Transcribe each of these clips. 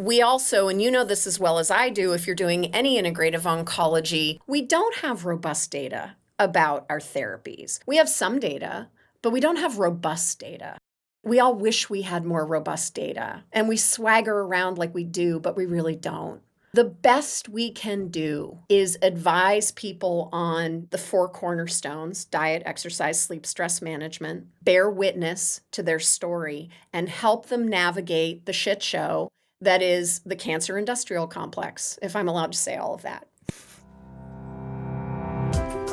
We also, and you know this as well as I do, if you're doing any integrative oncology, we don't have robust data about our therapies. We have some data, but we don't have robust data. We all wish we had more robust data, and we swagger around like we do, but we really don't. The best we can do is advise people on the 4 cornerstones: diet, exercise, sleep, stress management, bear witness to their story, and help them navigate the shit show that is the cancer industrial complex, if I'm allowed to say all of that.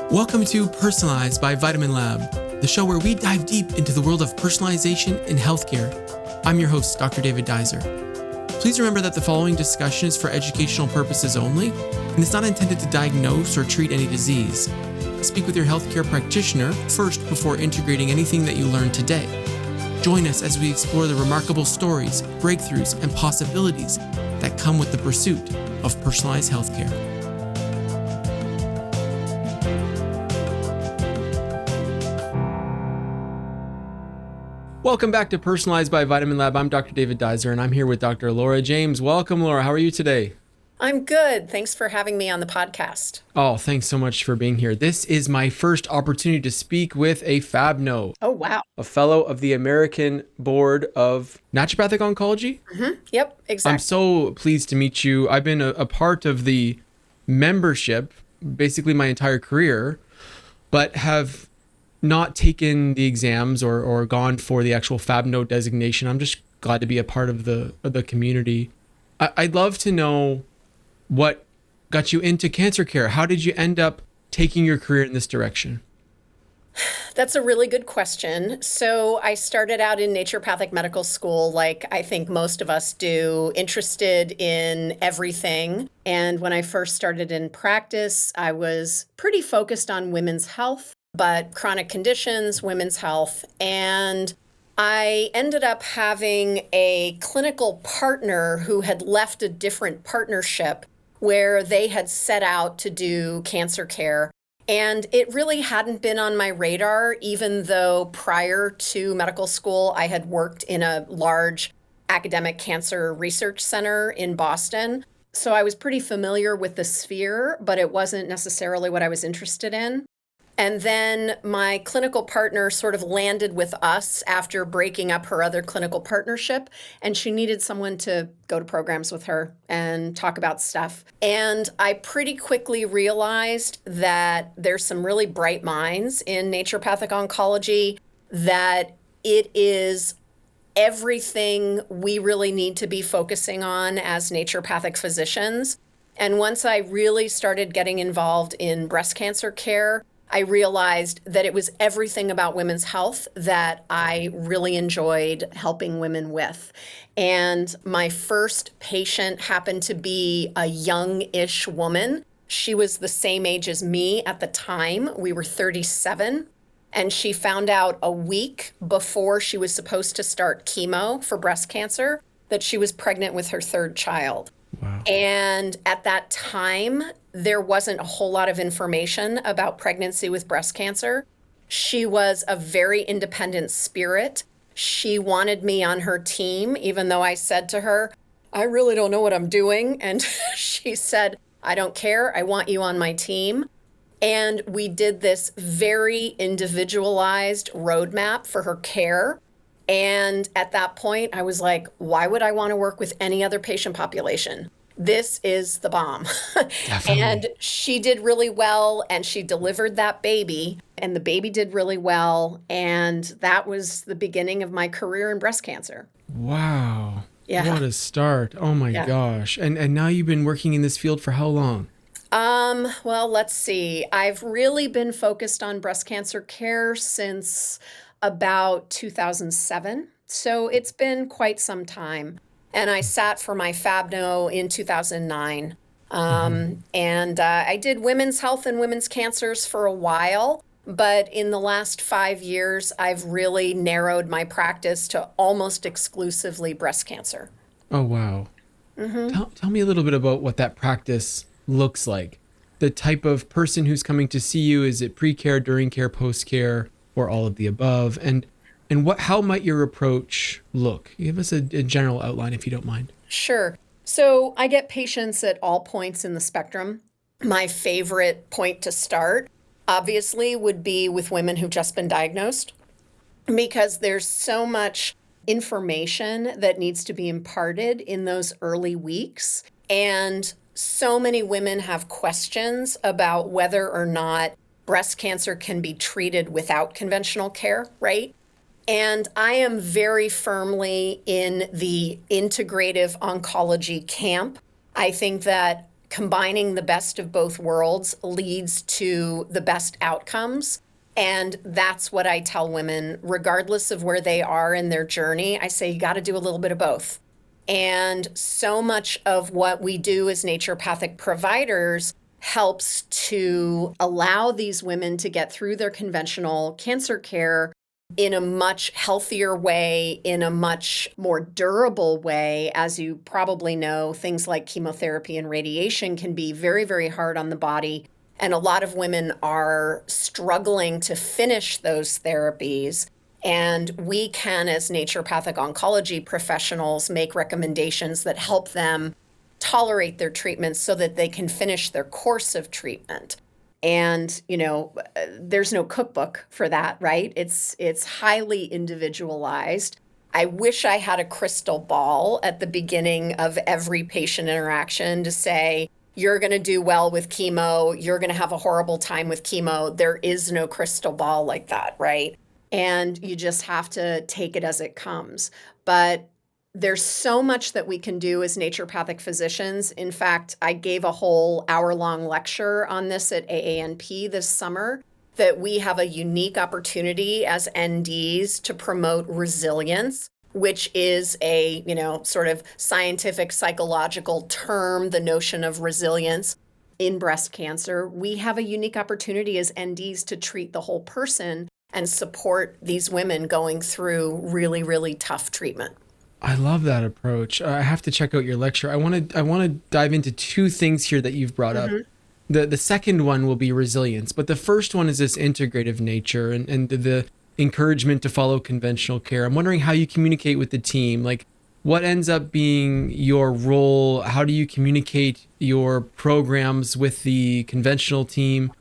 Welcome to Personalized by Vitamin Lab, the show where we dive deep into the world of personalization in healthcare. I'm your host, Dr. David Dizer. Please remember that the following discussion is for educational purposes only, and it's not intended to diagnose or treat any disease. Speak with your healthcare practitioner first before integrating anything that you learned today. Join us as we explore the remarkable stories, breakthroughs, and possibilities that come with the pursuit of personalized healthcare. Welcome back to Personalized by Vitamin Lab. I'm Dr. David Dizer, and I'm here with Dr. Laura James. Welcome, Laura. How are you today? I'm good. Thanks for having me on the podcast. Oh, thanks so much for being here. This is my first opportunity to speak with a FABNO. Oh, wow. A fellow of the American Board of Naturopathic Oncology. Mm-hmm. Yep, exactly. I'm so pleased to meet you. I've been a part of the membership basically my entire career, but have not taken the exams or gone for the actual FABNO designation. I'm just glad to be a part of the community. I'd love to know what got you into cancer care. How did you end up taking your career in this direction? That's a really good question. So I started out in naturopathic medical school, like I think most of us do, interested in everything. And when I first started in practice, I was pretty focused on women's health, but chronic conditions, women's health. And I ended up having a clinical partner who had left a different partnership where they had set out to do cancer care. And it really hadn't been on my radar, even though prior to medical school, I had worked in a large academic cancer research center in Boston. So I was pretty familiar with the sphere, but it wasn't necessarily what I was interested in. And then my clinical partner sort of landed with us after breaking up her other clinical partnership, and she needed someone to go to programs with her and talk about stuff. And I pretty quickly realized that there's some really bright minds in naturopathic oncology, that it is everything we really need to be focusing on as naturopathic physicians. And once I really started getting involved in breast cancer care, I realized that it was everything about women's health that I really enjoyed helping women with. And my first patient happened to be a young-ish woman. She was the same age as me at the time. We were 37. And she found out a week before she was supposed to start chemo for breast cancer that she was pregnant with her 3rd child. Wow. And at that time, there wasn't a whole lot of information about pregnancy with breast cancer. She was a very independent spirit. She wanted me on her team, even though I said to her, I really don't know what I'm doing. And she said, I don't care. I want you on my team. And we did this very individualized roadmap for her care. And at that point, I was like, why would I want to work with any other patient population? This is the bomb. And she did really well, and she delivered that baby, and the baby did really well. And that was the beginning of my career in breast cancer. Wow. Yeah. What a start. Oh my gosh. And now you've been working in this field for how long? Well, let's see. I've really been focused on breast cancer care since about 2007. So it's been quite some time. And I sat for my FABNO in 2009. And I did women's health and women's cancers for a while. But in the last 5 years, I've really narrowed my practice to almost exclusively breast cancer. Oh, wow. Tell me a little bit about what that practice looks like. The type of person who's coming to see you. Is it pre-care, during care, post-care, or all of the above? And how might your approach look? Give us a general outline if you don't mind. Sure. So I get patients at all points in the spectrum. My favorite point to start, obviously, would be with women who've just been diagnosed because there's so much information that needs to be imparted in those early weeks. And so many women have questions about whether or not breast cancer can be treated without conventional care, right? And I am very firmly in the integrative oncology camp. I think that combining the best of both worlds leads to the best outcomes. And that's what I tell women, regardless of where they are in their journey. I say you got to do a little bit of both. And so much of what we do as naturopathic providers helps to allow these women to get through their conventional cancer care in a much healthier way, in a much more durable way. As you probably know, things like chemotherapy and radiation can be very, very hard on the body. And a lot of women are struggling to finish those therapies. And we can, as naturopathic oncology professionals, make recommendations that help them tolerate their treatments so that they can finish their course of treatment. And, there's no cookbook for that, right? It's highly individualized. I wish I had a crystal ball at the beginning of every patient interaction to say, you're going to do well with chemo, you're going to have a horrible time with chemo. There is no crystal ball like that, right? And you just have to take it as it comes. But there's so much that we can do as naturopathic physicians. In fact, I gave a whole hour-long lecture on this at AANP this summer, that we have a unique opportunity as NDs to promote resilience, which is a, sort of scientific psychological term, the notion of resilience in breast cancer. We have a unique opportunity as NDs to treat the whole person and support these women going through really, really tough treatment. I love that approach. I have to check out your lecture. I want to dive into two things here that you've brought up. Mhm. The second one will be resilience, but the first one is this integrative nature and the encouragement to follow conventional care. I'm wondering how you communicate with the team. Like, what ends up being your role? How do you communicate your programs with the conventional team?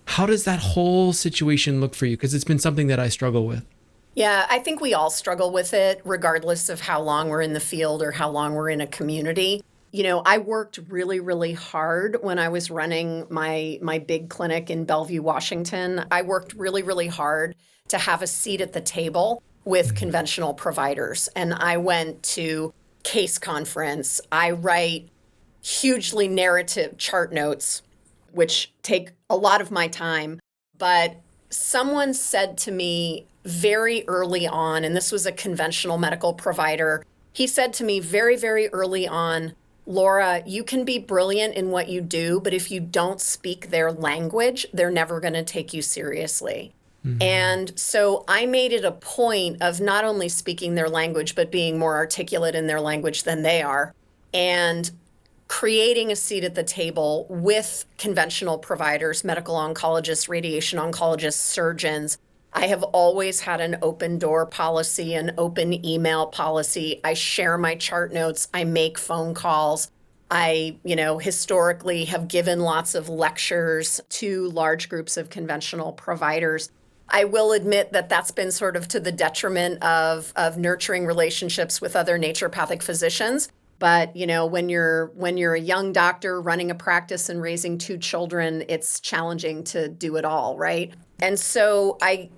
How does that whole situation look for you? Because it's been something that I struggle with. Yeah, I think we all struggle with it, regardless of how long we're in the field or how long we're in a community. I worked really, really hard when I was running my big clinic in Bellevue, Washington. I worked really, really hard to have a seat at the table with conventional providers. And I went to case conference. I write hugely narrative chart notes, which take a lot of my time. But someone said to me very early on, and this was a conventional medical provider, he said to me very, very early on, Laura, you can be brilliant in what you do, but if you don't speak their language, they're never going to take you seriously. And so I made it a point of not only speaking their language, but being more articulate in their language than they are, and creating a seat at the table with conventional providers, medical oncologists, radiation oncologists, surgeons. I have always had an open door policy, an open email policy. I share my chart notes. I make phone calls. I, historically have given lots of lectures to large groups of conventional providers. I will admit that that's been sort of to the detriment of nurturing relationships with other naturopathic physicians. But, when you're a young doctor running a practice and raising two children, it's challenging to do it all, right? And so I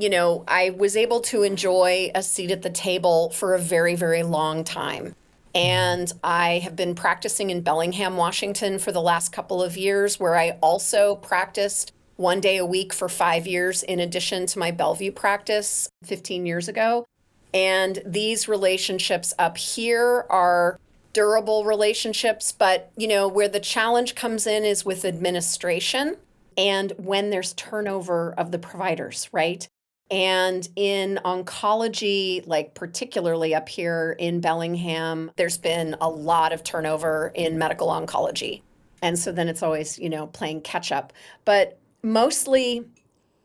was able to enjoy a seat at the table for a very, very long time. And I have been practicing in Bellingham, Washington for the last couple of years, where I also practiced one day a week for 5 years, in addition to my Bellevue practice 15 years ago. And these relationships up here are durable relationships, but where the challenge comes in is with administration and when there's turnover of the providers, right? And in oncology, like particularly up here in Bellingham, there's been a lot of turnover in medical oncology. And so then it's always, playing catch up. But mostly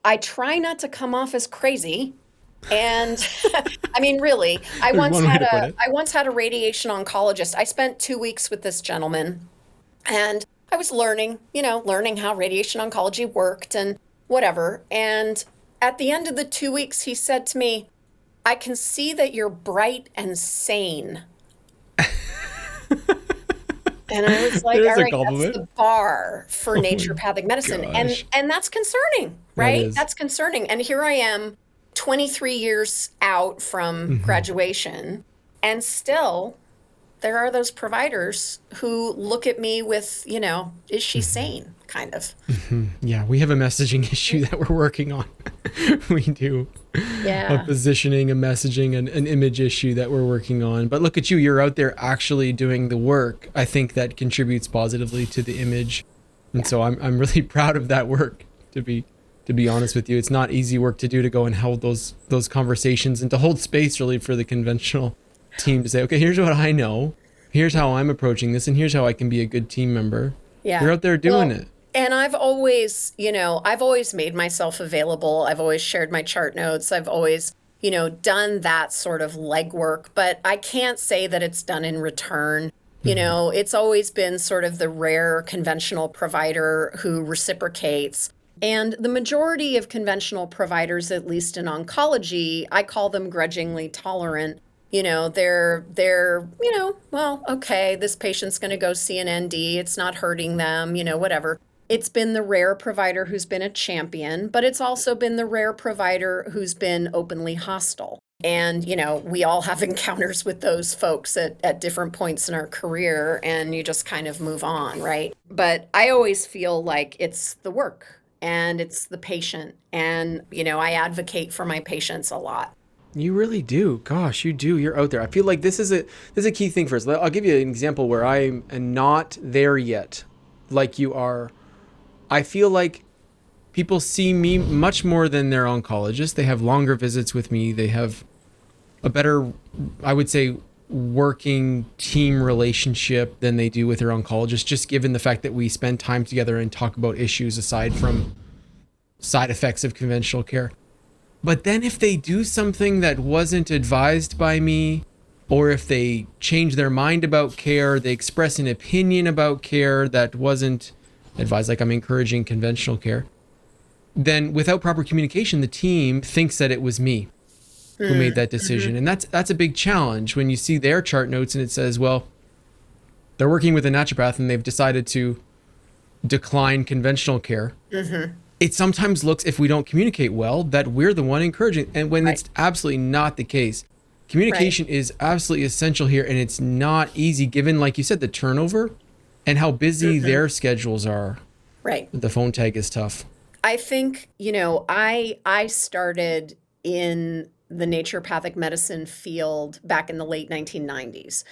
I try not to come off as crazy. And I mean, really, There's one way to put it. I once had a radiation oncologist. I spent 2 weeks with this gentleman, and I was learning, learning how radiation oncology worked and whatever. And at the end of the 2 weeks, he said to me, I can see that you're bright and sane. And I was like, There's all a right, that's compliment. the bar for Oh my naturopathic medicine. And gosh. and that's concerning, That right? is. That's concerning. And here I am, 23 years out from Mhm. graduation, and still there are those providers who look at me with, is she Mhm. sane? Kind of. Yeah, we have a messaging issue that we're working on. We do. A Yeah. positioning, a messaging, an image issue that we're working on. But look at you, you're out there actually doing the work. I think that contributes positively to the image. And Yeah. so I'm really proud of that work, to be honest with you. It's not easy work to do, to go and hold those conversations and to hold space really for the conventional team to say, okay, here's what I know. Here's how I'm approaching this, and here's how I can be a good team member. Yeah. You're out there doing Well, it. and I've always made myself available. I've always shared my chart notes. I've always, done that sort of legwork, but I can't say that it's done in return. Mhm. It's always been sort of the rare conventional provider who reciprocates. And the majority of conventional providers, at least in oncology, I call them grudgingly tolerant. Well, okay, this patient's going to go see an ND. It's not hurting them, whatever. It's been the rare provider who's been a champion, but it's also been the rare provider who's been openly hostile. And, we all have encounters with those folks at different points in our career, and you just kind of move on, right? But I always feel like it's the work and it's the patient. And, I advocate for my patients a lot. You really do. Gosh, you do. You're out there. I feel like this is a key thing for us. I'll give you an example where I'm not there yet, like you are. I feel like people see me much more than their oncologist. They have longer visits with me. They have a better, I would say, working team relationship than they do with their oncologist, just given the fact that we spend time together and talk about issues aside from side effects of conventional care. But then if they do something that wasn't advised by me, or if they change their mind about care, they express an opinion about care that wasn't advised, like I'm encouraging conventional care, then without proper communication, the team thinks that it was me who made that decision. And that's a big challenge when you see their chart notes and it says, well, they're working with a naturopath and they've decided to decline conventional care. It sometimes looks, if we don't communicate well, that we're the one encouraging, and when Right. it's absolutely not the case. Right. Communication is absolutely essential here, and it's not easy given, like you said, the turnover and how busy their schedules are. Right. The phone tag is tough. I think, I started in the naturopathic medicine field back in the late 1990s.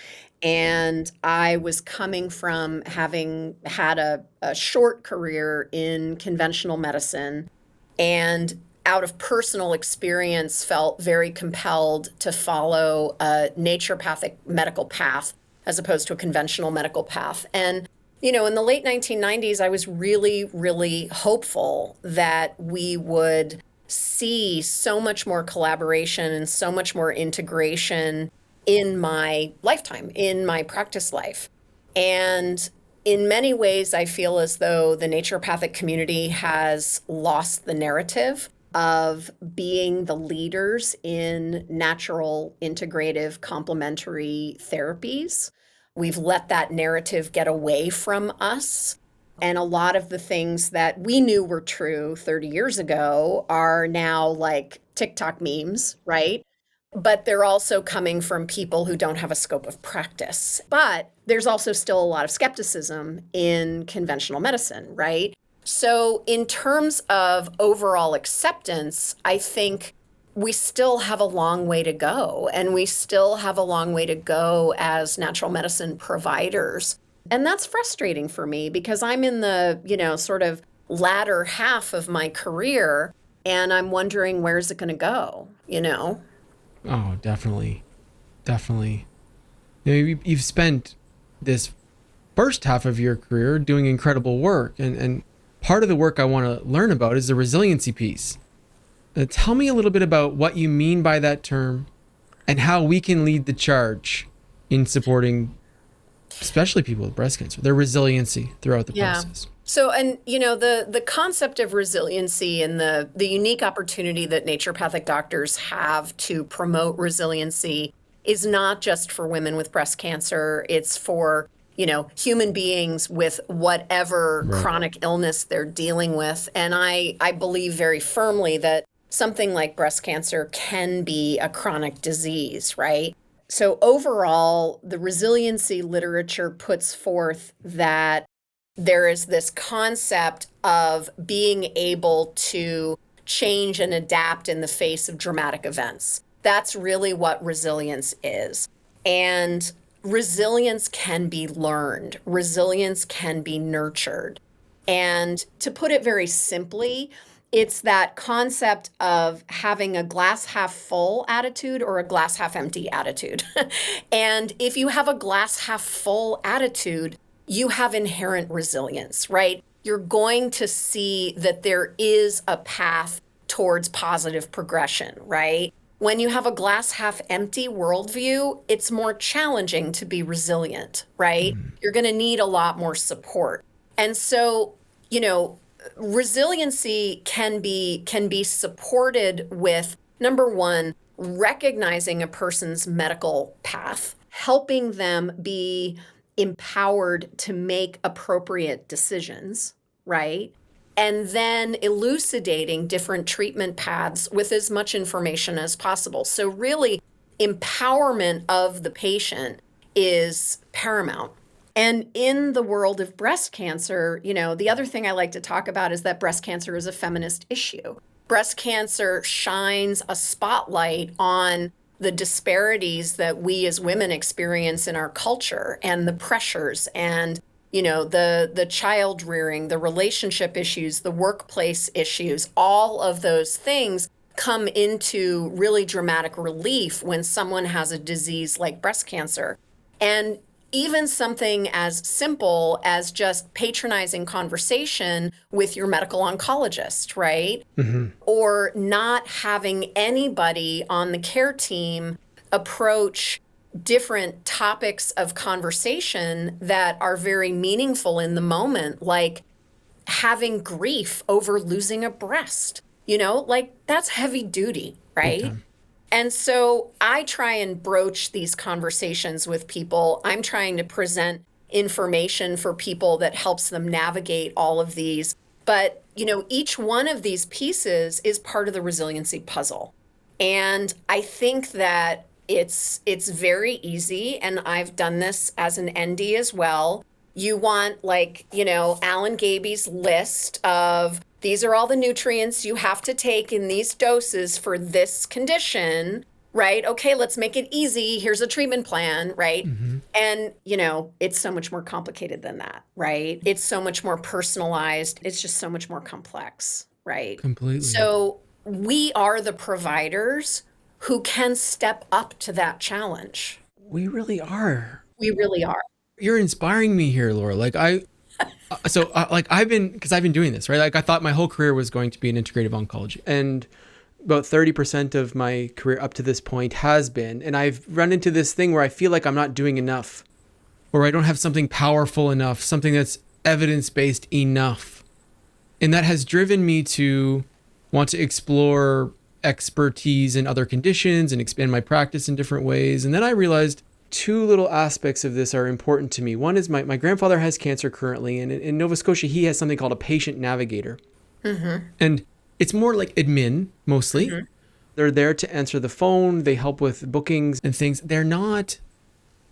And I was coming from having had a short career in conventional medicine, and out of personal experience felt very compelled to follow a naturopathic medical path as opposed to a conventional medical path. And in the late 1990s, I was really, really hopeful that we would see so much more collaboration and so much more integration in my lifetime, in my practice life. And in many ways, I feel as though the naturopathic community has lost the narrative of being the leaders in natural, integrative, complementary therapies. We've let that narrative get away from us. And a lot of the things that we knew were true 30 years ago are now like TikTok memes, right? But they're also coming from people who don't have a scope of practice. But there's also still a lot of skepticism in conventional medicine, right? So, in terms of overall acceptance, I think we still have a long way to go, and we still have a long way to go as natural medicine providers. And that's frustrating for me because I'm in the, sort of latter half of my career, and I'm wondering where's it going to go? Oh, definitely. Definitely. You've spent this first half of your career doing incredible work. And part of the work I want to learn about is the resiliency piece. Tell me a little bit about what you mean by that term and how we can lead the charge in supporting especially people with breast cancer, their resiliency throughout the Yeah. process. So, and the concept of resiliency and the unique opportunity that naturopathic doctors have to promote resiliency is not just for women with breast cancer. It's for, human beings with whatever Right. chronic illness they're dealing with. And I believe very firmly that something like breast cancer can be a chronic disease, right? So overall, the resiliency literature puts forth that there is this concept of being able to change and adapt in the face of dramatic events. That's really what resilience is. And resilience can be learned, resilience can be nurtured. And to put it very simply, it's that concept of having a glass half full attitude or a glass half empty attitude. And if you have a glass half full attitude, you have inherent resilience, right? You're going to see that there is a path towards positive progression, right? When you have a glass half empty worldview, it's more challenging to be resilient, right? You're going to need a lot more support. And so, resiliency can be supported with number one, recognizing a person's medical path, helping them be empowered to make appropriate decisions, right? And then elucidating different treatment paths with as much information as possible. So really, empowerment of the patient is paramount. And in the world of breast cancer, the other thing I like to talk about is that breast cancer is a feminist issue. Breast cancer shines a spotlight on the disparities that we as women experience in our culture and the pressures and the child rearing, the relationship issues, the workplace issues, all of those things come into really dramatic relief when someone has a disease like breast cancer. And even something as simple as just patronizing conversation with your medical oncologist, right? Or not having anybody on the care team approach different topics of conversation that are very meaningful in the moment, like having grief over losing a breast, like that's heavy duty, Big right? time. And so I try and broach these conversations with people. I'm trying to present information for people that helps them navigate all of these. But, each one of these pieces is part of the resiliency puzzle. And I think that it's very easy, and I've done this as an ND as well. You want Alan Gaby's list of these are all the nutrients you have to take in these doses for this condition, right? Okay, let's make it easy. Here's a treatment plan, right? And, it's so much more complicated than that, right? It's so much more personalized. It's just so much more complex, right? Completely. So we are the providers who can step up to that challenge. We really are. We really are. You're inspiring me here, Laura. I've been doing this, right? Like I thought my whole career was going to be in integrative oncology, and about 30% of my career up to this point has been, and I've run into this thing where I feel like I'm not doing enough, or I don't have something powerful enough, something that's evidence-based enough. And that has driven me to want to explore expertise in other conditions and expand my practice in different ways. And then I realized two little aspects of this are important to me. One is my grandfather has cancer currently, and in Nova Scotia, he has something called a patient navigator. And it's more like admin, mostly. They're there to answer the phone. They help with bookings and things. They're not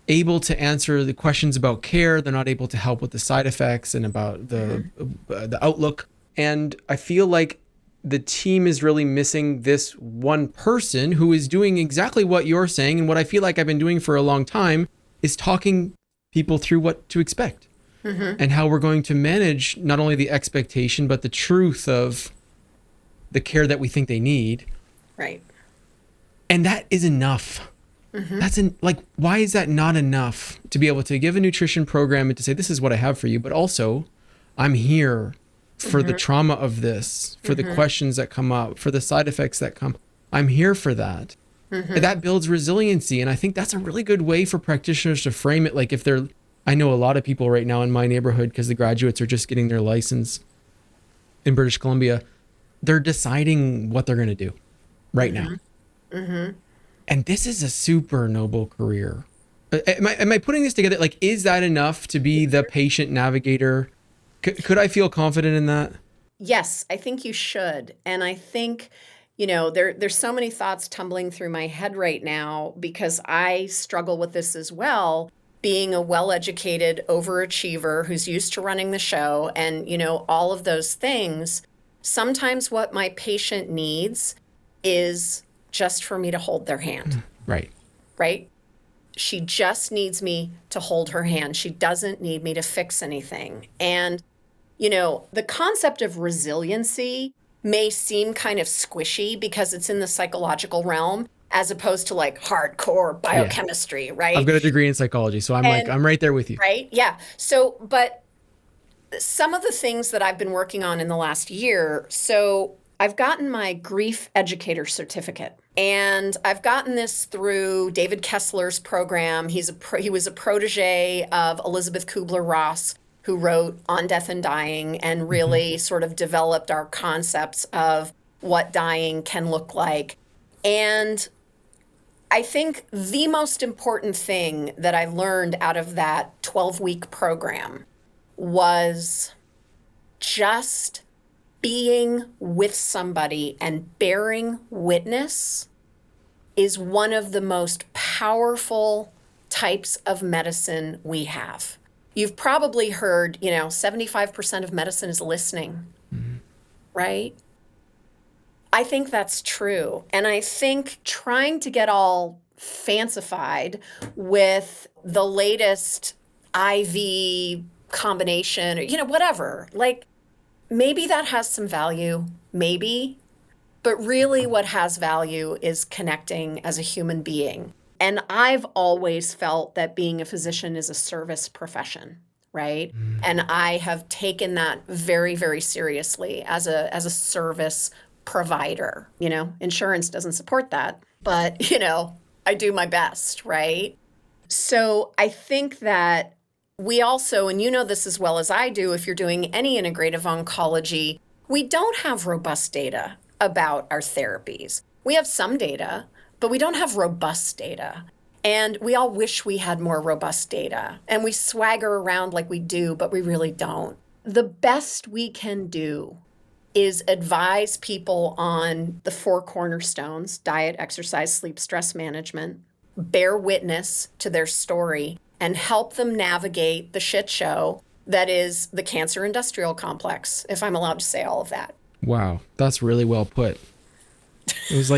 able to answer the questions about care. They're not able to help with the side effects and about the outlook. And I feel like the team is really missing this one person who is doing exactly what you're saying. And what I feel like I've been doing for a long time is talking people through what to expect and how we're going to manage not only the expectation, but the truth of the care that we think they need. Right. And that is enough. Why is that not enough to be able to give a nutrition program and to say, this is what I have for you, but also I'm here for the trauma of this, for the questions that come up, for the side effects that come. I'm here for that. That builds resiliency. And I think that's a really good way for practitioners to frame it. Like if they're, I know a lot of people right now in my neighborhood, because the graduates are just getting their license in British Columbia, they're deciding what they're going to do right now. And this is a super noble career. Am I putting this together? Like, is that enough to be the patient navigator? Could I feel confident in that? Yes, I think you should. And I think, there's so many thoughts tumbling through my head right now because I struggle with this as well, being a well-educated overachiever who's used to running the show and, all of those things. Sometimes what my patient needs is just for me to hold their hand. Right. Right? She just needs me to hold her hand. She doesn't need me to fix anything. And, the concept of resiliency may seem kind of squishy because it's in the psychological realm as opposed to like hardcore biochemistry, right? I've got a degree in psychology, so I'm right there with you. Right? Yeah. So, but some of the things that I've been working on in the last year, so I've gotten my grief educator certificate, and I've gotten this through David Kessler's program. He was a protege of Elizabeth Kubler-Ross, who wrote On Death and Dying and really sort of developed our concepts of what dying can look like. And I think the most important thing that I learned out of that 12-week program was just being with somebody and bearing witness is one of the most powerful types of medicine we have. You've probably heard, 75% of medicine is listening, right? I think that's true. And I think trying to get all fancified with the latest IV combination or, whatever, like maybe that has some value, maybe, but really what has value is connecting as a human being. And I've always felt that being a physician is a service profession, right? And I have taken that very, very seriously as a service provider. Insurance doesn't support that, but, I do my best, right? So I think that we also, and this as well as I do, if you're doing any integrative oncology, we don't have robust data about our therapies. We have some data, but we don't have robust data. And we all wish we had more robust data. And we swagger around like we do, but we really don't. The best we can do is advise people on the 4 cornerstones: diet, exercise, sleep, stress management, bear witness to their story, and help them navigate the shit show that is the cancer industrial complex, if I'm allowed to say all of that. Wow, that's really well put. It was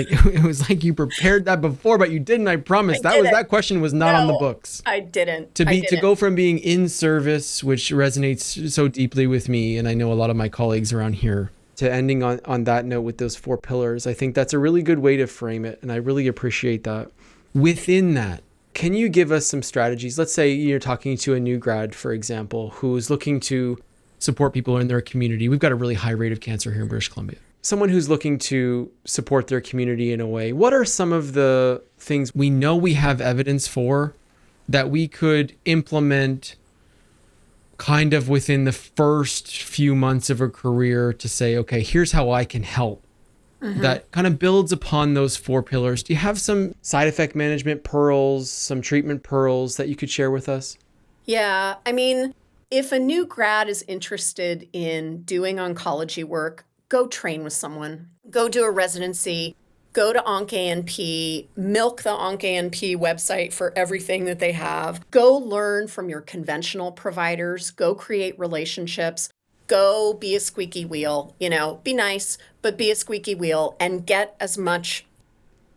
like you prepared that before, but you didn't. I promise. That question was not on the books. I didn't. To go from being in service, which resonates so deeply with me, and I know a lot of my colleagues around here, to ending on that note with those 4 pillars. I think that's a really good way to frame it, and I really appreciate that. Within that, can you give us some strategies? Let's say you're talking to a new grad, for example, who's looking to support people in their community. We've got a really high rate of cancer here in British Columbia. Someone who's looking to support their community in a way, what are some of the things we know we have evidence for that we could implement kind of within the first few months of a career to say, okay, here's how I can help? That kind of builds upon those 4 pillars. Do you have some side effect management pearls, some treatment pearls that you could share with us? Yeah. I mean, if a new grad is interested in doing oncology work, go train with someone, go do a residency, go to OncANP, milk the OncANP website for everything that they have, go learn from your conventional providers, go create relationships, go be a squeaky wheel, be nice, but be a squeaky wheel and get as much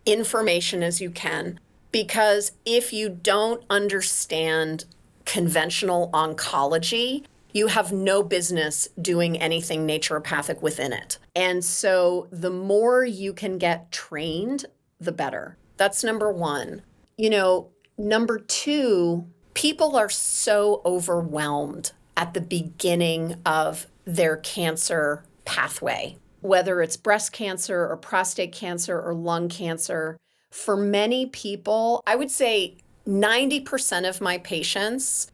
information as you can. Because if you don't understand conventional oncology, you have no business doing anything naturopathic within it. And so the more you can get trained, the better. That's number 1. Number 2, people are so overwhelmed at the beginning of their cancer pathway, whether it's breast cancer or prostate cancer or lung cancer. For many people, I would say 90% of my patients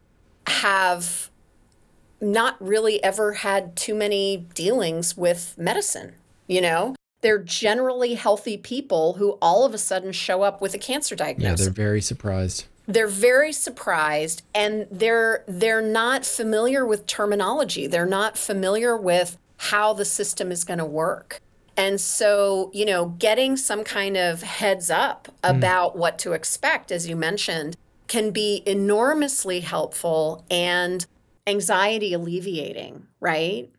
have not really ever had too many dealings with medicine. They're generally healthy people who all of a sudden show up with a cancer diagnosis. Yeah, they're very surprised. They're very surprised, and they're not familiar with terminology. They're not familiar with how the system is going to work. And so, getting some kind of heads up about what to expect, as you mentioned, can be enormously helpful and anxiety alleviating, right?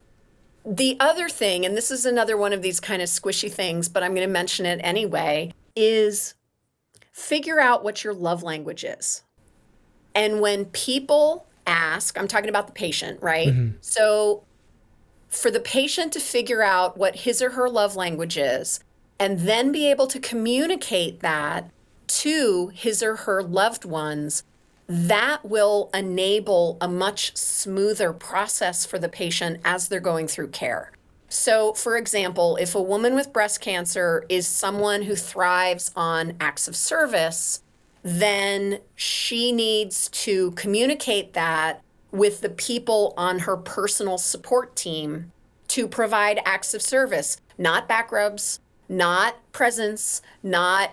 The other thing, and this is another one of these kind of squishy things, but I'm going to mention it anyway, is figure out what your love language is. And when people ask, I'm talking about the patient, right? So for the patient to figure out what his or her love language is, and then be able to communicate that to his or her loved ones, that will enable a much smoother process for the patient as they're going through care. So, for example, if a woman with breast cancer is someone who thrives on acts of service, then she needs to communicate that with the people on her personal support team to provide acts of service, not back rubs, not presents, not,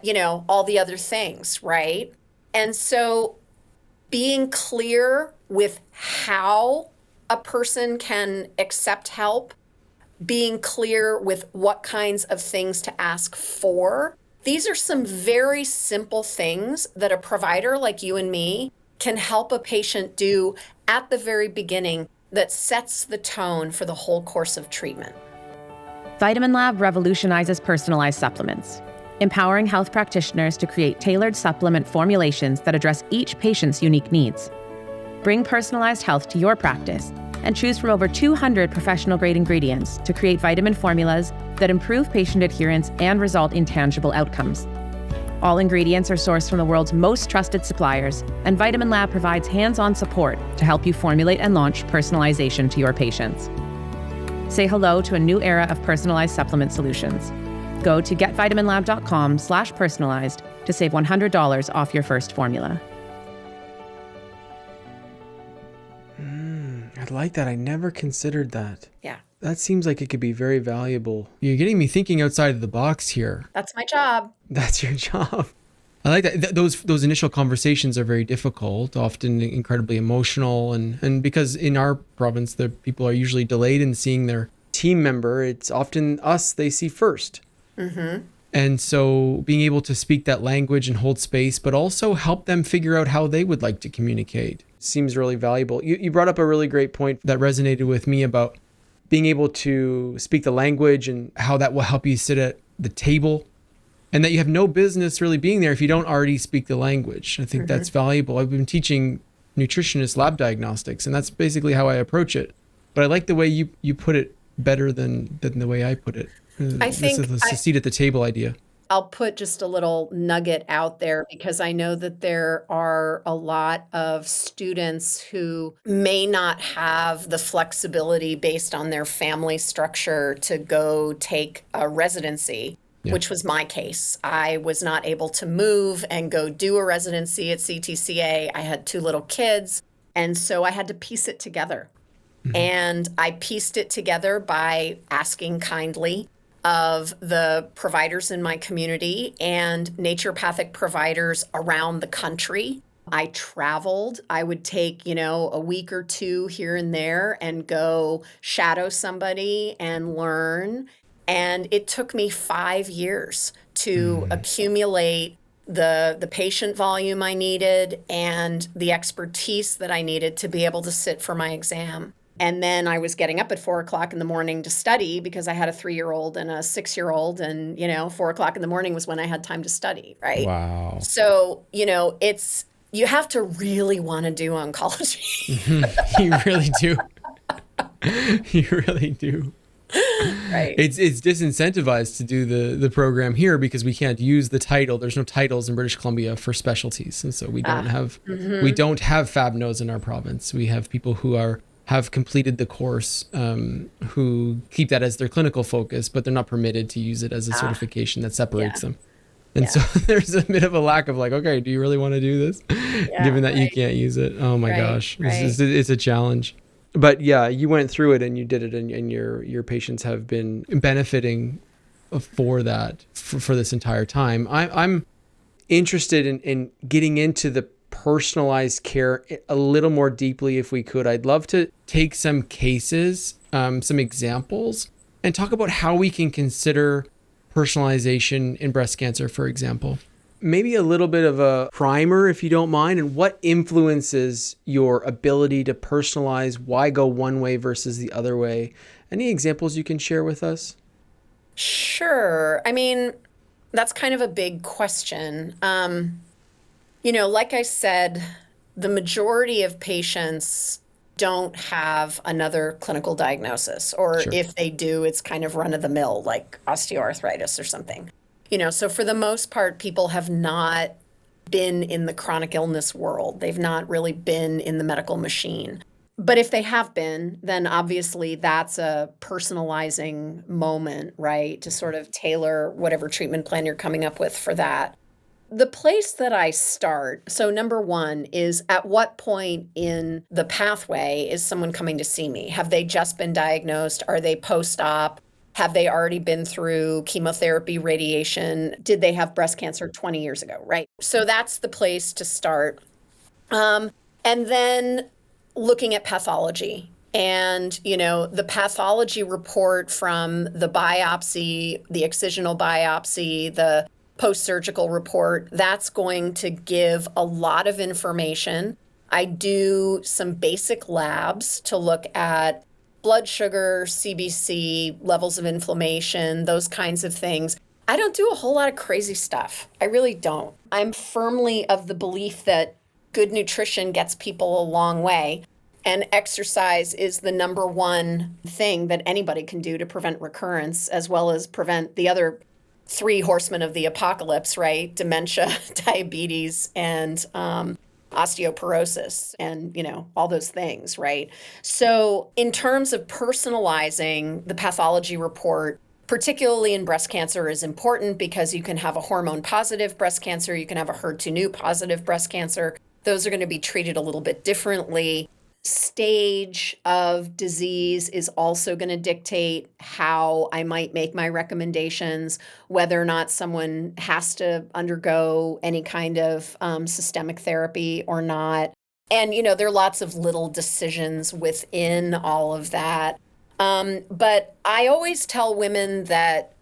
all the other things, right? And so being clear with how a person can accept help, being clear with what kinds of things to ask for. These are some very simple things that a provider like you and me can help a patient do at the very beginning that sets the tone for the whole course of treatment. Vitamin Lab revolutionizes personalized supplements, empowering health practitioners to create tailored supplement formulations that address each patient's unique needs. Bring personalized health to your practice and choose from over 200 professional-grade ingredients to create vitamin formulas that improve patient adherence and result in tangible outcomes. All ingredients are sourced from the world's most trusted suppliers, and Vitamin Lab provides hands-on support to help you formulate and launch personalization to your patients. Say hello to a new era of personalized supplement solutions. Go to getvitaminlab.com/personalized to save $100 off your first formula. I like that. I never considered that. Yeah. That seems like it could be very valuable. You're getting me thinking outside of the box here. That's my job. That's your job. I like that. Those initial conversations are very difficult, often incredibly emotional. And because in our province, the people are usually delayed in seeing their team member, it's often us they see first. And so being able to speak that language and hold space, but also help them figure out how they would like to communicate seems really valuable. You brought up a really great point that resonated with me about being able to speak the language and how that will help you sit at the table, and that you have no business really being there if you don't already speak the language. I think that's valuable. I've been teaching nutritionist lab diagnostics, and that's basically how I approach it. But I like the way you put it better than the way I put it. I think this is the seat at the table idea. I'll put just a little nugget out there because I know that there are a lot of students who may not have the flexibility based on their family structure to go take a residency, which was my case. I was not able to move and go do a residency at CTCA. I had 2 little kids, and so I had to piece it together. And I pieced it together by asking kindly of the providers in my community and naturopathic providers around the country. I traveled. I would take, a week or 2 here and there and go shadow somebody and learn. And it took me 5 years to accumulate the patient volume I needed and the expertise that I needed to be able to sit for my exam. And then I was getting up at 4 o'clock in the morning to study because I had a 3-year-old and a 6-year-old. And, 4 o'clock in the morning was when I had time to study, right? Wow. So, you have to really want to do oncology. You really do. You really do. Right. It's disincentivized to do the program here because we can't use the title. There's no titles in British Columbia for specialties. And so we don't have FABNOs in our province. We have people who have have completed the course who keep that as their clinical focus, but they're not permitted to use it as a certification that separates them. And so there's a bit of a lack of like, okay, do you really want to do this? Given that you can't use it. Oh my gosh, it's a challenge. But yeah, you went through it and you did it, and your patients have been benefiting for that for this entire time. I'm interested in getting into the personalized care a little more deeply if we could. I'd love to take some cases, some examples, and talk about how we can consider personalization in breast cancer, for example. Maybe a little bit of a primer, if you don't mind, and what influences your ability to personalize, why go one way versus the other way. Any examples you can share with us? Sure. I mean, that's kind of a big question. Like I said, the majority of patients don't have another clinical diagnosis, or if they do, it's kind of run of the mill, like osteoarthritis or something. So for the most part, people have not been in the chronic illness world. They've not really been in the medical machine. But if they have been, then obviously that's a personalizing moment, right? To sort of tailor whatever treatment plan you're coming up with for that. The place that I start, so number one is, at what point in the pathway is someone coming to see me? Have they just been diagnosed? Are they post-op? Have they already been through chemotherapy, radiation? Did they have breast cancer 20 years ago, right? So that's the place to start. And then looking at pathology. And, the pathology report from the biopsy, the excisional biopsy, the post-surgical report, that's going to give a lot of information. I do some basic labs to look at blood sugar, CBC, levels of inflammation, those kinds of things. I don't do a whole lot of crazy stuff. I really don't. I'm firmly of the belief that good nutrition gets people a long way, and exercise is the number one thing that anybody can do to prevent recurrence, as well as prevent the other three horsemen of the apocalypse, right? Dementia, diabetes, and osteoporosis, and, all those things, right? So in terms of personalizing the pathology report, particularly in breast cancer, is important because you can have a hormone positive breast cancer, you can have a HER2/neu positive breast cancer. Those are going to be treated a little bit differently. Stage of disease is also going to dictate how I might make my recommendations, whether or not someone has to undergo any kind of systemic therapy or not. And, there are lots of little decisions within all of that. But I always tell women that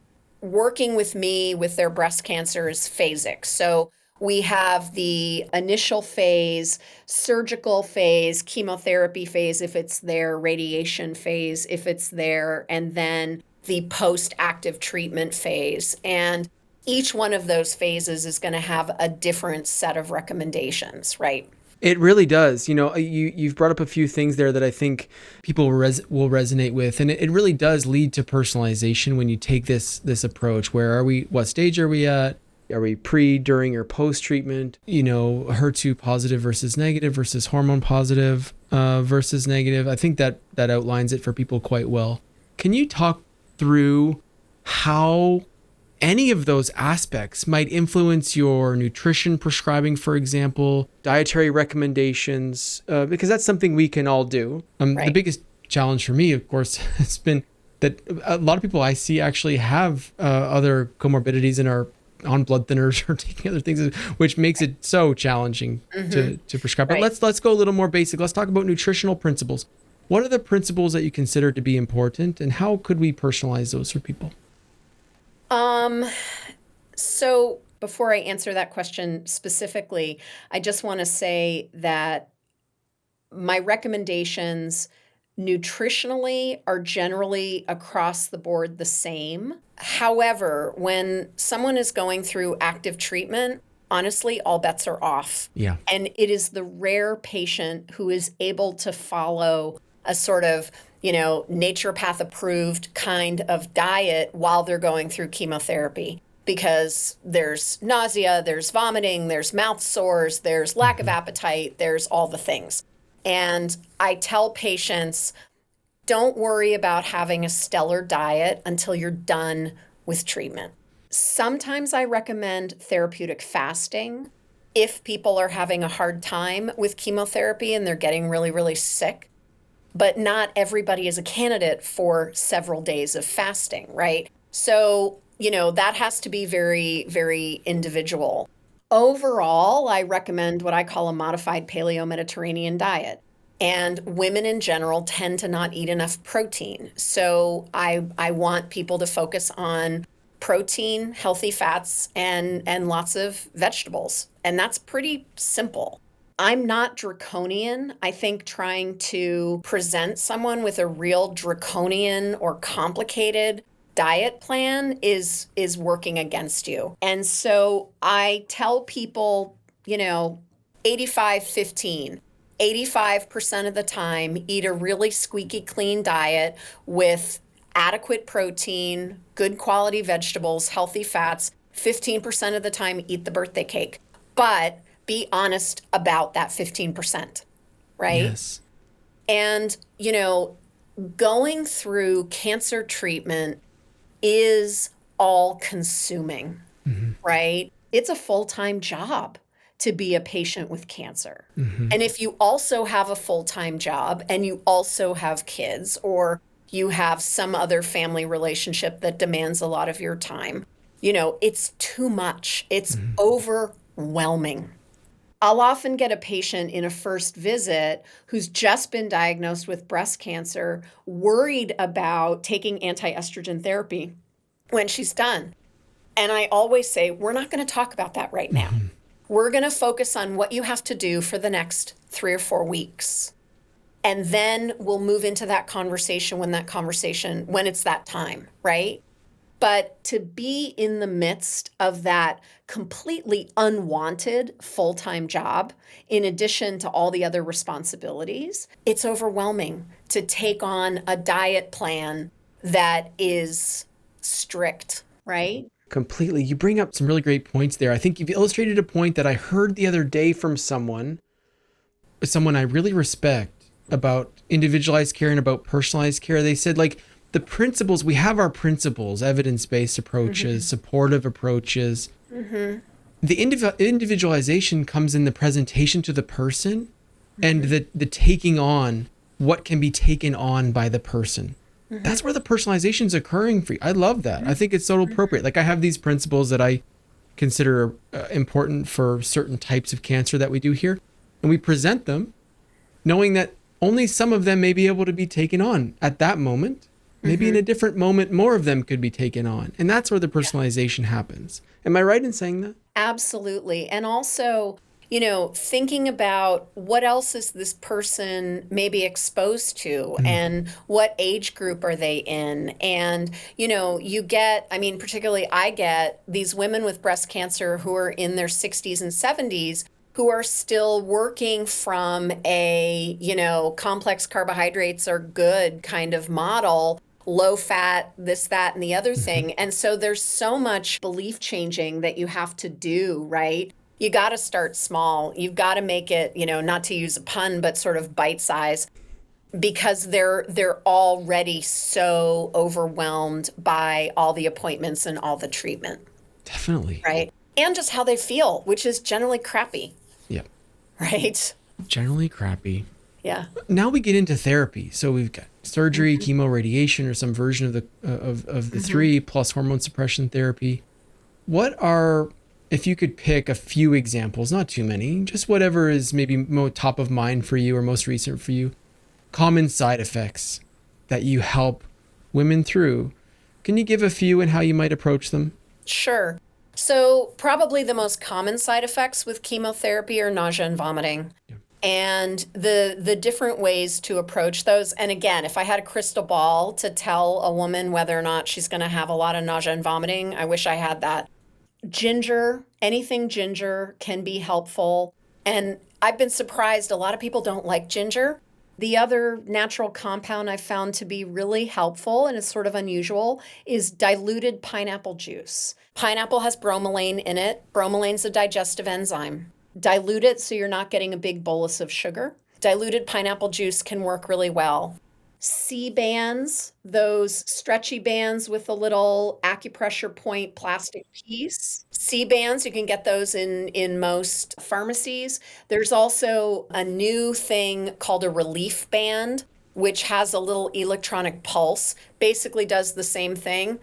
working with me with their breast cancer is phasic. So we have the initial phase, surgical phase, chemotherapy phase, if it's there, radiation phase, if it's there, and then the post-active treatment phase. And each one of those phases is going to have a different set of recommendations, right? It really does. You've brought up a few things there that I think people will resonate with. And it really does lead to personalization when you take this approach. Where are we? What stage are we at? Are we pre, during, or post treatment? HER2 positive versus negative versus hormone positive versus negative. I think that outlines it for people quite well. Can you talk through how any of those aspects might influence your nutrition prescribing, for example, dietary recommendations? Because that's something we can all do. Right. The biggest challenge for me, of course, has been that a lot of people I see actually have other comorbidities and are on blood thinners or taking other things, which makes it so challenging to prescribe. But let's go a little more basic. Let's talk about nutritional principles. What are the principles that you consider to be important, and how could we personalize those for people? So before I answer that question specifically, I just want to say that my recommendations nutritionally are generally across the board the same. However, when someone is going through active treatment, honestly, all bets are off. Yeah. And it is the rare patient who is able to follow a sort of, naturopath approved kind of diet while they're going through chemotherapy, because there's nausea, there's vomiting, there's mouth sores, there's lack of appetite, there's all the things. And I tell patients, don't worry about having a stellar diet until you're done with treatment. Sometimes I recommend therapeutic fasting if people are having a hard time with chemotherapy and they're getting really, really sick. But not everybody is a candidate for several days of fasting, right? So, that has to be very, very individual. Overall, I recommend what I call a modified Paleo-Mediterranean diet. And women in general tend to not eat enough protein. So I want people to focus on protein, healthy fats, and lots of vegetables. And that's pretty simple. I'm not draconian. I think trying to present someone with a real draconian or complicated diet plan is working against you. And so I tell people, 85-15. 85% of the time, eat a really squeaky clean diet with adequate protein, good quality vegetables, healthy fats. 15% of the time, eat the birthday cake. But be honest about that 15%, right? Yes. And, going through cancer treatment is all consuming, right? It's a full-time job to be a patient with cancer. And if you also have a full-time job and you also have kids or you have some other family relationship that demands a lot of your time, it's too much. It's overwhelming. I'll often get a patient in a first visit who's just been diagnosed with breast cancer, worried about taking anti-estrogen therapy when she's done. And I always say, we're not going to talk about that right now. We're going to focus on what you have to do for the next 3 or 4 weeks. And then we'll move into that conversation when it's that time, right? But to be in the midst of that completely unwanted full-time job, in addition to all the other responsibilities, it's overwhelming to take on a diet plan that is strict, right? Completely. You bring up some really great points there. I think you've illustrated a point that I heard the other day from someone I really respect about individualized care and about personalized care. They said, the principles, we have our principles, evidence-based approaches, supportive approaches. The individualization comes in the presentation to the person and the taking on what can be taken on by the person. That's where the personalization is occurring for you. I love that. I think it's so appropriate. I have these principles that I consider important for certain types of cancer that we do here. And we present them knowing that only some of them may be able to be taken on at that moment. Maybe in a different moment, more of them could be taken on. And that's where the personalization happens. Am I right in saying that? Absolutely. And also, thinking about what else is this person maybe exposed to and what age group are they in? And, particularly I get these women with breast cancer who are in their 60s and 70s who are still working from a, complex carbohydrates are good kind of model, low fat, this, that, and the other thing. And so there's so much belief changing that you have to do, right? You got to start small. You've got to make it, not to use a pun, but sort of bite size, because they're already so overwhelmed by all the appointments and all the treatment. Definitely. Right. And just how they feel, which is generally crappy. Yep. Right. Generally crappy. Yeah. Now we get into therapy. So we've got surgery, chemo, radiation, or some version of the three, plus hormone suppression therapy. What are, if you could pick a few examples, not too many, just whatever is maybe more top of mind for you or most recent for you, common side effects that you help women through? Can you give a few and how you might approach them? Sure. So probably the most common side effects with chemotherapy are nausea and vomiting. Yeah. And the different ways to approach those. And again, if I had a crystal ball to tell a woman whether or not she's going to have a lot of nausea and vomiting, I wish I had that. Ginger, anything ginger can be helpful. And I've been surprised, a lot of people don't like ginger. The other natural compound I've found to be really helpful, and it's sort of unusual, is diluted pineapple juice. Pineapple has bromelain in it. Bromelaine's a digestive enzyme. Dilute it so you're not getting a big bolus of sugar. Diluted pineapple juice can work really well. C-bands, those stretchy bands with a little acupressure point plastic piece. C-bands, you can get those in most pharmacies. There's also a new thing called a relief band, which has a little electronic pulse, basically does the same thing.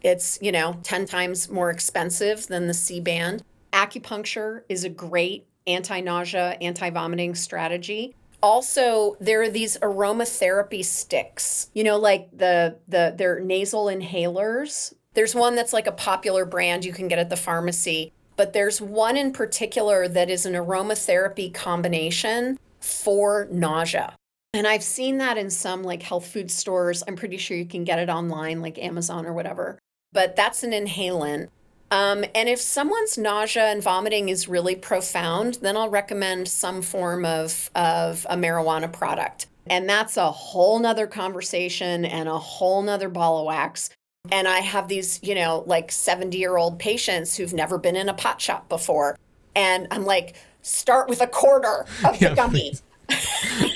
It's, 10 times more expensive than the C-band. Acupuncture is a great anti-nausea, anti-vomiting strategy. Also, there are these aromatherapy sticks, like they're nasal inhalers. There's one that's like a popular brand you can get at the pharmacy, but there's one in particular that is an aromatherapy combination for nausea. And I've seen that in some like health food stores. I'm pretty sure you can get it online, like Amazon or whatever. But that's an inhalant. And if someone's nausea and vomiting is really profound, then I'll recommend some form of a marijuana product. And that's a whole nother conversation and a whole nother ball of wax. And I have these, like 70-year-old patients who've never been in a pot shop before. And I'm like, start with a quarter of the gummy.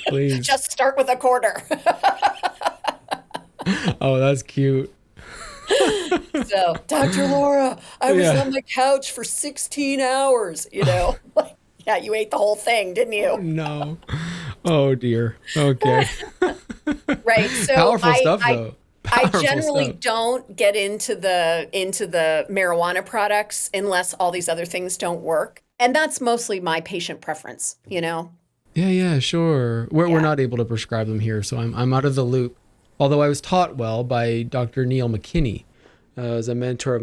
Please. Just start with a quarter. Oh, that's cute. So, Dr. Laura, I was on my couch for 16 hours, Like, yeah, you ate the whole thing, didn't you? No. Oh, dear. Okay. Right. So Powerful stuff, though. I Powerful generally stuff. don't get into the marijuana products unless all these other things don't work. And that's mostly my patient preference, Yeah, sure. We're not able to prescribe them here, so I'm out of the loop. Although I was taught well by Dr. Neil McKinney, as a mentor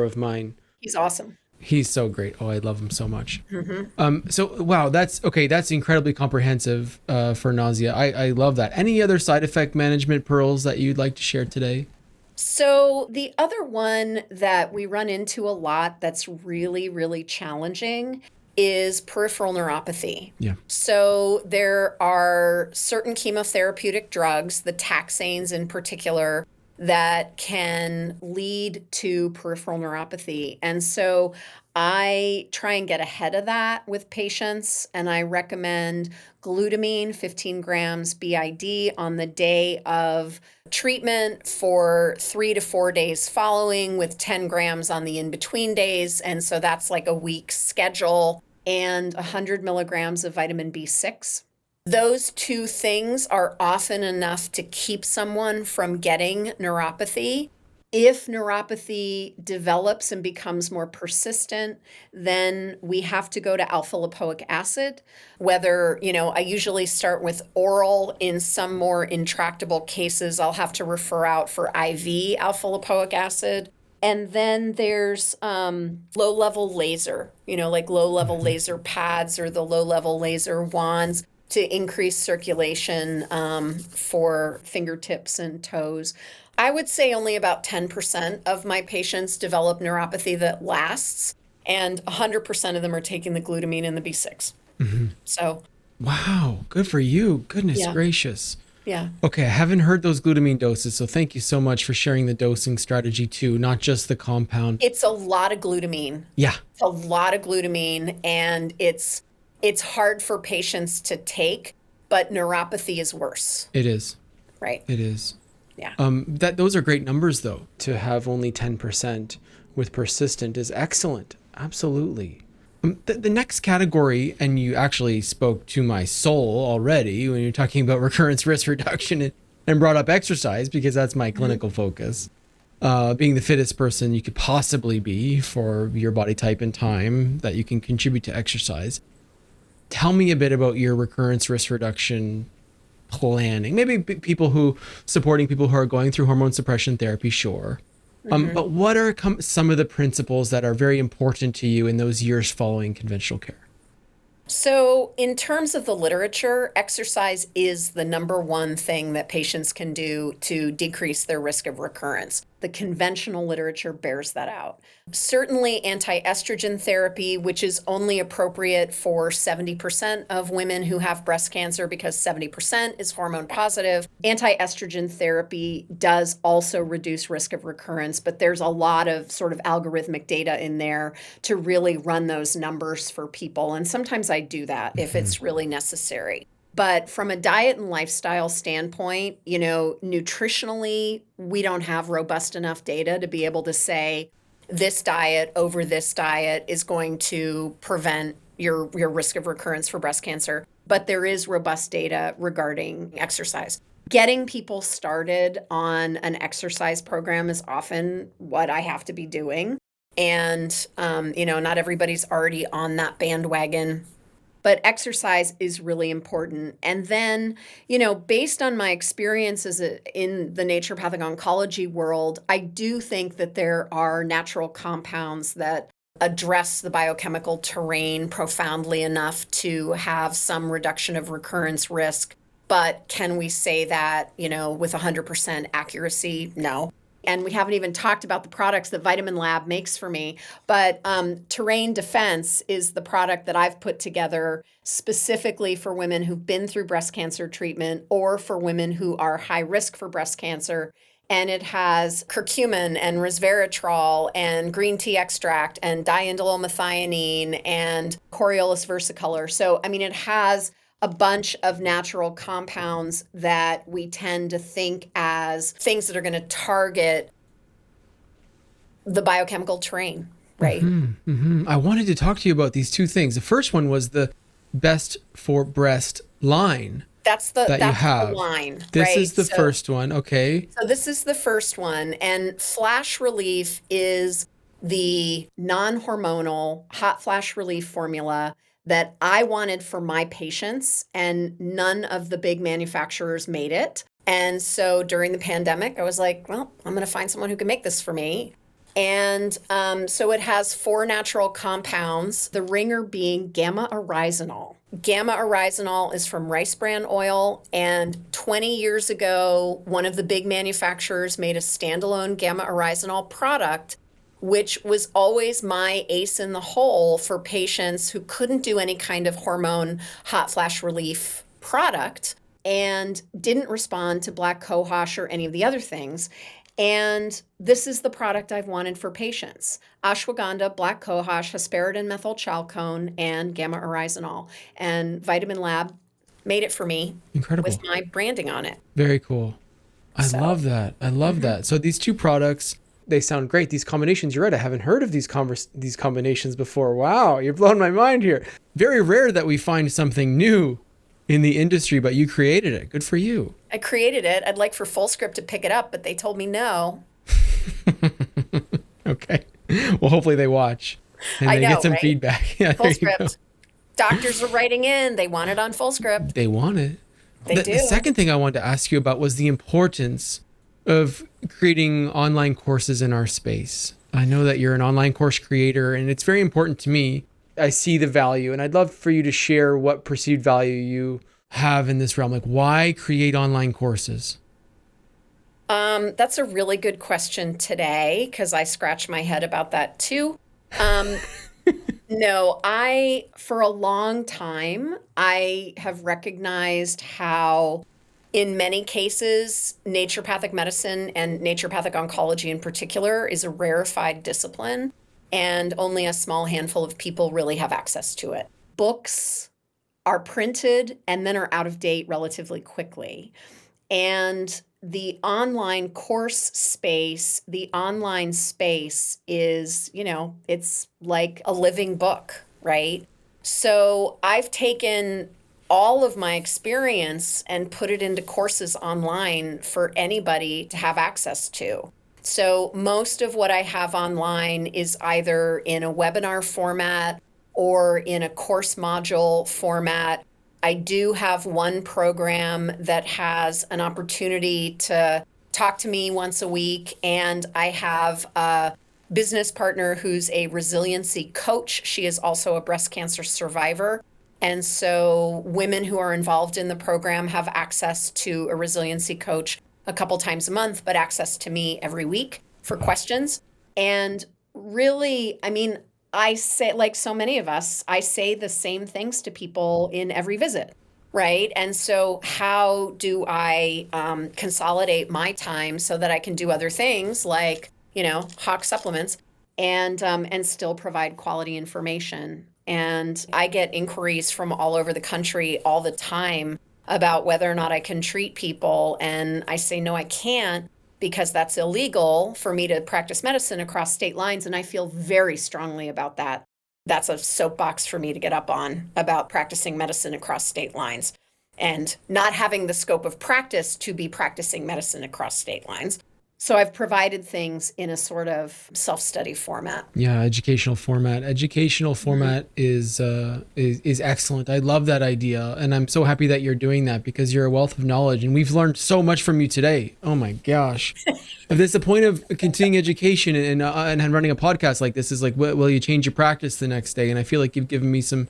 of mine. He's awesome. He's so great. Oh, I love him so much. So wow, that's okay. That's incredibly comprehensive for nausea. I love that. Any other side effect management pearls that you'd like to share today? So the other one that we run into a lot that's really, really challenging is peripheral neuropathy. Yeah. So there are certain chemotherapeutic drugs, the taxanes in particular, that can lead to peripheral neuropathy. And so I try and get ahead of that with patients, and I recommend glutamine, 15 grams BID on the day of treatment for 3 to 4 days following, with 10 grams on the in-between days. And so that's like a week's schedule, and 100 milligrams of vitamin B6. Those two things are often enough to keep someone from getting neuropathy. If neuropathy develops and becomes more persistent, then we have to go to alpha lipoic acid. Whether, I usually start with oral. In some more intractable cases, I'll have to refer out for IV alpha lipoic acid. And then there's low-level laser, like low-level laser pads or the low-level laser wands to increase circulation for fingertips and toes. I would say only about 10% of my patients develop neuropathy that lasts, and 100% of them are taking the glutamine and the B6. So, wow, good for you. Goodness gracious. Yeah. Okay, I haven't heard those glutamine doses, so thank you so much for sharing the dosing strategy too, not just the compound. It's a lot of glutamine. Yeah. It's a lot of glutamine, and it's hard for patients to take, but neuropathy is worse. It is. Right. It is. Yeah. Those are great numbers though. To have only 10% with persistent is excellent. Absolutely. The next category, and you actually spoke to my soul already when you're talking about recurrence risk reduction and brought up exercise, because that's my clinical focus. Being the fittest person you could possibly be for your body type and time that you can contribute to exercise. Tell me a bit about your recurrence risk reduction planning. Maybe supporting people who are going through hormone suppression therapy, sure. But what are some of the principles that are very important to you in those years following conventional care? So in terms of the literature, exercise is the number one thing that patients can do to decrease their risk of recurrence. The conventional literature bears that out. Certainly anti-estrogen therapy, which is only appropriate for 70% of women who have breast cancer because 70% is hormone positive. Anti-estrogen therapy does also reduce risk of recurrence, but there's a lot of sort of algorithmic data in there to really run those numbers for people. And sometimes I do that if it's really necessary. But from a diet and lifestyle standpoint, nutritionally, we don't have robust enough data to be able to say this diet over this diet is going to prevent your risk of recurrence for breast cancer. But there is robust data regarding exercise. Getting people started on an exercise program is often what I have to be doing. And, not everybody's already on that bandwagon. But exercise is really important. And then, based on my experiences in the naturopathic oncology world, I do think that there are natural compounds that address the biochemical terrain profoundly enough to have some reduction of recurrence risk. But can we say that, with 100% accuracy? No. And we haven't even talked about the products that Vitamin Lab makes for me. But Terrain Defense is the product that I've put together specifically for women who've been through breast cancer treatment or for women who are high risk for breast cancer. And it has curcumin and resveratrol and green tea extract and diindolylmethionine and Coriolis versicolor. So, it has a bunch of natural compounds that we tend to think as things that are going to target the biochemical terrain, right? I wanted to talk to you about these two things. The first one was the Best for Breast line. That's the line. This right? is the first one. Okay. So this is the first one. And Flash Relief is the non-hormonal hot flash relief formula that I wanted for my patients, and none of the big manufacturers made it. And so during the pandemic, I was like, well, I'm going to find someone who can make this for me. And so it has 4 natural compounds, the ringer being gamma oryzanol. Gamma oryzanol is from rice bran oil. And 20 years ago, one of the big manufacturers made a standalone gamma oryzanol product, which was always my ace in the hole for patients who couldn't do any kind of hormone hot flash relief product and didn't respond to black cohosh or any of the other things. And this is the product I've wanted for patients: ashwagandha, black cohosh, hesperidin methylchalcone, and gamma oryzanol. And Vitamin Lab made it for me. Incredible. With my branding on it. Very cool. I love that. I love that. So these two products, they sound great. These combinations, you're right, I haven't heard of these combinations before. Wow, you're blowing my mind here. Very rare that we find something new in the industry, but you created it. Good for you. I created it. I'd like for FullScript to pick it up, but they told me no. Okay. Well, hopefully they watch and they get some feedback. Yeah, FullScript. Doctors are writing in. They want it on FullScript. They want it. They do. The second thing I wanted to ask you about was the importance of creating online courses in our space. I know that you're an online course creator, and it's very important to me. I see the value, and I'd love for you to share what perceived value you have in this realm. Like, why create online courses? That's a really good question today, because I scratch my head about that too. No, for a long time, I have recognized how, in many cases, naturopathic medicine and naturopathic oncology in particular is a rarefied discipline, and only a small handful of people really have access to it. Books are printed and then are out of date relatively quickly. And the online course space, the online space is, it's like a living book, right? So I've taken all of my experience and put it into courses online for anybody to have access to. So most of what I have online is either in a webinar format or in a course module format. I do have one program that has an opportunity to talk to me once a week, and I have a business partner who's a resiliency coach. She is also a breast cancer survivor. And so women who are involved in the program have access to a resiliency coach a couple times a month, but access to me every week for questions. And really, I say, like so many of us, I say the same things to people in every visit, right? And so how do I consolidate my time so that I can do other things like, hawk supplements and still provide quality information? And I get inquiries from all over the country all the time about whether or not I can treat people. And I say, no, I can't, because that's illegal for me to practice medicine across state lines. And I feel very strongly about that. That's a soapbox for me to get up on, about practicing medicine across state lines and not having the scope of practice to be practicing medicine across state lines. So I've provided things in a sort of self-study format. Yeah, educational format. Educational format is excellent. I love that idea, and I'm so happy that you're doing that, because you're a wealth of knowledge, and we've learned so much from you today. Oh my gosh! If there's the point of continuing education and running a podcast like this, is like, will you change your practice the next day? And I feel like you've given me some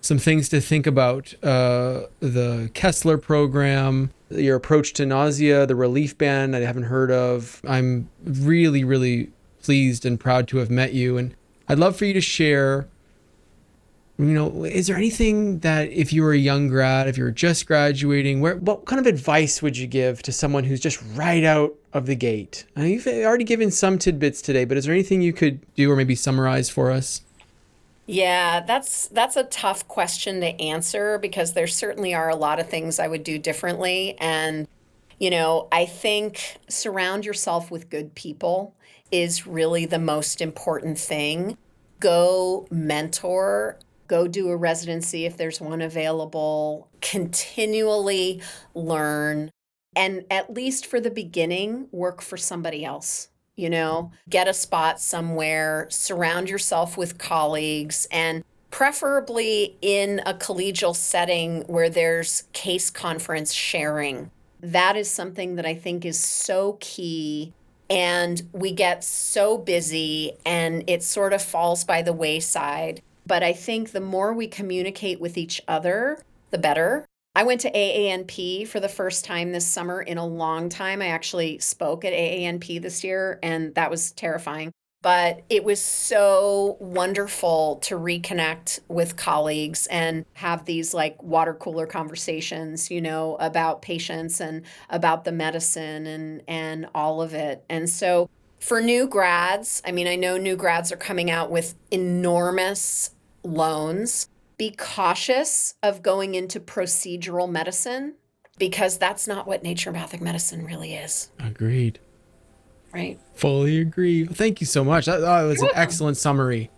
things to think about. The Kessler program, your approach to nausea, the relief band I haven't heard of. I'm really, really pleased and proud to have met you. And I'd love for you to share, is there anything that, if you were a young grad, if you were just graduating, what kind of advice would you give to someone who's just right out of the gate? I know you've already given some tidbits today, but is there anything you could do or maybe summarize for us? Yeah, that's a tough question to answer, because there certainly are a lot of things I would do differently. And, I think surround yourself with good people is really the most important thing. Go mentor, go do a residency if there's one available, continually learn, and at least for the beginning, work for somebody else. Get a spot somewhere, surround yourself with colleagues, and preferably in a collegial setting where there's case conference sharing. That is something that I think is so key. And we get so busy and it sort of falls by the wayside. But I think the more we communicate with each other, the better. I went to AANP for the first time this summer in a long time. I actually spoke at AANP this year, and that was terrifying. But it was so wonderful to reconnect with colleagues and have these like water cooler conversations, about patients and about the medicine and all of it. And so for new grads, I know new grads are coming out with enormous loans. Be cautious of going into procedural medicine, because that's not what naturopathic medicine really is. Agreed. Right. Fully agree. Thank you so much. That was an excellent summary.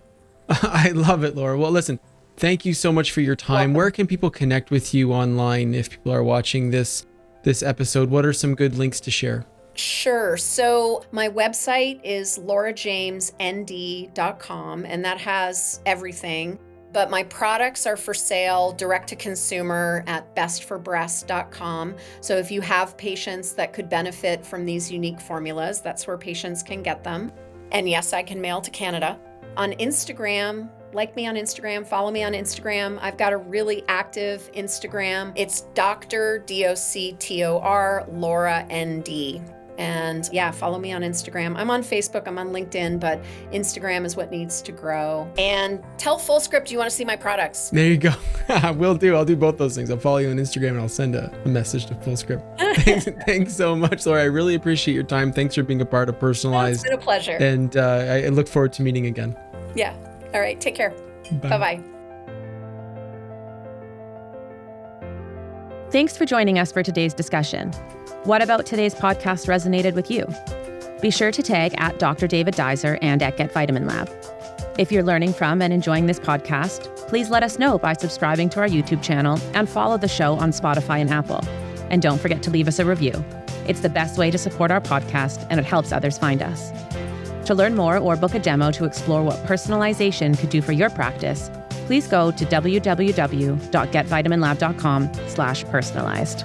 I love it, Laura. Well, listen, thank you so much for your time. Welcome. Where can people connect with you online if people are watching this episode? What are some good links to share? Sure. So my website is laurajamesnd.com, and that has everything. But my products are for sale direct to consumer at bestforbreast.com. So if you have patients that could benefit from these unique formulas, that's where patients can get them. And yes, I can mail to Canada. On Instagram, like me on Instagram, follow me on Instagram. I've got a really active Instagram. It's Dr. DOCTOR Laura ND. And yeah, follow me on Instagram. I'm on Facebook, I'm on LinkedIn, but Instagram is what needs to grow. And tell FullScript you want to see my products. There you go. Will do. I'll do both those things. I'll follow you on Instagram and I'll send a message to FullScript. Thanks so much, Laura. I really appreciate your time. Thanks for being a part of Personalized. It's been a pleasure. And I look forward to meeting again. Yeah. All right. Take care. Bye. Bye-bye. Thanks for joining us for today's discussion. What about today's podcast resonated with you? Be sure to tag at Dr. David Dizer and at Get Vitamin Lab. If you're learning from and enjoying this podcast, please let us know by subscribing to our YouTube channel and follow the show on Spotify and Apple. And don't forget to leave us a review. It's the best way to support our podcast, and it helps others find us. To learn more or book a demo to explore what personalization could do for your practice, please go to www.getvitaminlab.com/personalized.